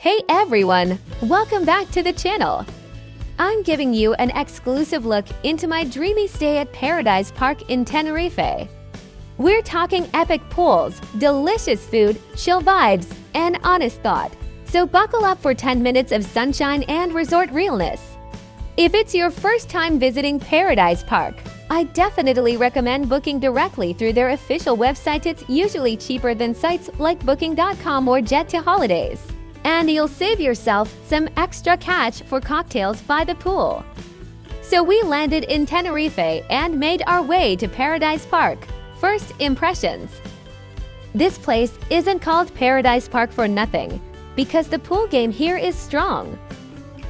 Hey everyone! Welcome back to the channel. I'm giving you an exclusive look into my dreamy stay at Paradise Park in Tenerife. We're talking epic pools, delicious food, chill vibes, and honest thought. So buckle up for 10 minutes of sunshine and resort realness. If it's your first time visiting Paradise Park, I definitely recommend booking directly through their official website. It's usually cheaper than sites like booking.com or Jet2Holidays. And you'll save yourself some extra cash for cocktails by the pool. So we landed in Tenerife and made our way to Paradise Park. First impressions. This place isn't called Paradise Park for nothing, because the pool game here is strong.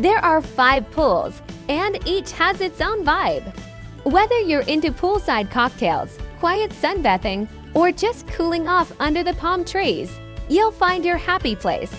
There are 5 pools, and each has its own vibe. Whether you're into poolside cocktails, quiet sunbathing, or just cooling off under the palm trees, you'll find your happy place.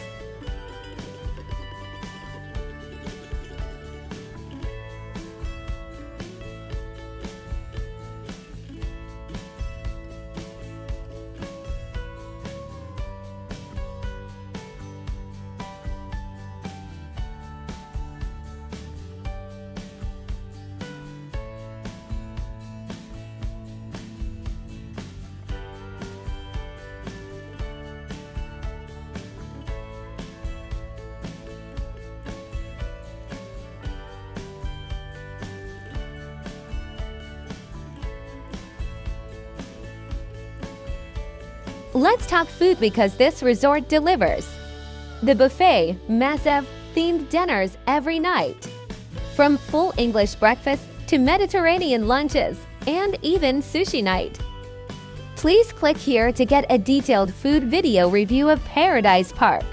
Let's talk food because this resort delivers. The buffet, massive, themed dinners every night. From full English breakfast to Mediterranean lunches and even sushi night. Please click here to get a detailed food video review of Paradise Park.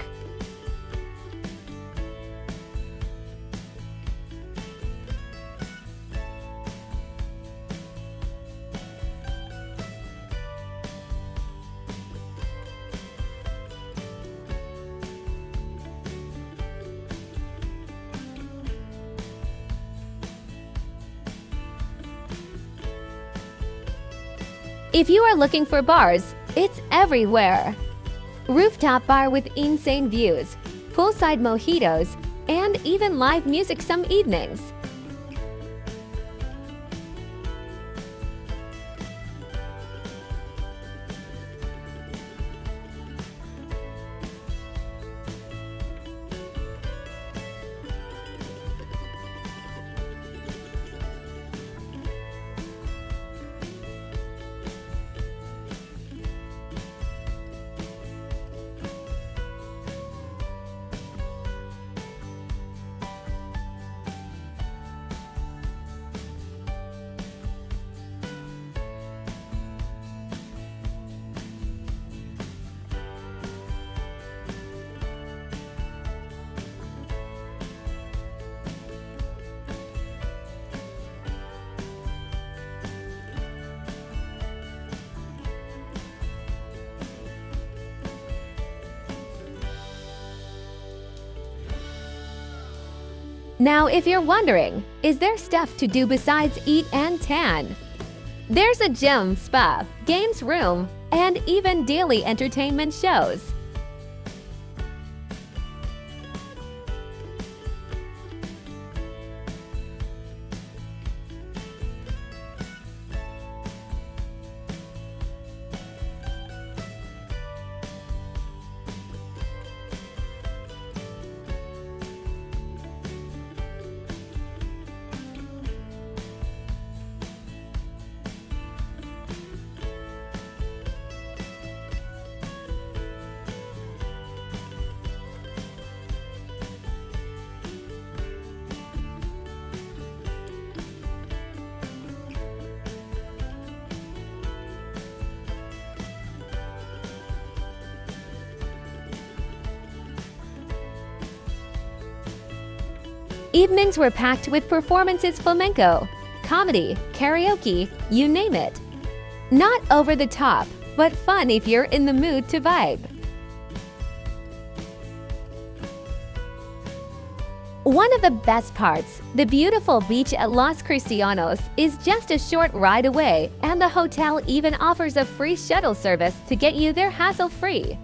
If you are looking for bars, it's everywhere. Rooftop bar with insane views, poolside mojitos, and even live music some evenings. Now, if you're wondering, is there stuff to do besides eat and tan? There's a gym, spa, games room, and even daily entertainment shows. Evenings were packed with performances, flamenco, comedy, karaoke, you name it. Not over the top, but fun if you're in the mood to vibe. One of the best parts, the beautiful beach at Los Cristianos, is just a short ride away, and the hotel even offers a free shuttle service to get you there hassle-free.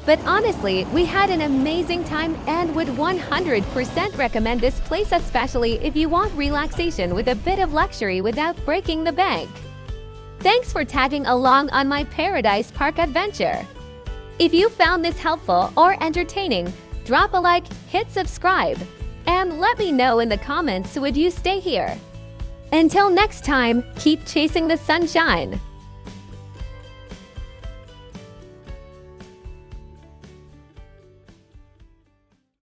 But honestly, we had an amazing time and would 100% recommend this place, especially if you want relaxation with a bit of luxury without breaking the bank. Thanks for tagging along on my Paradise Park adventure. If you found this helpful or entertaining, drop a like, hit subscribe, and let me know in the comments, would you stay here? Until next time, keep chasing the sunshine.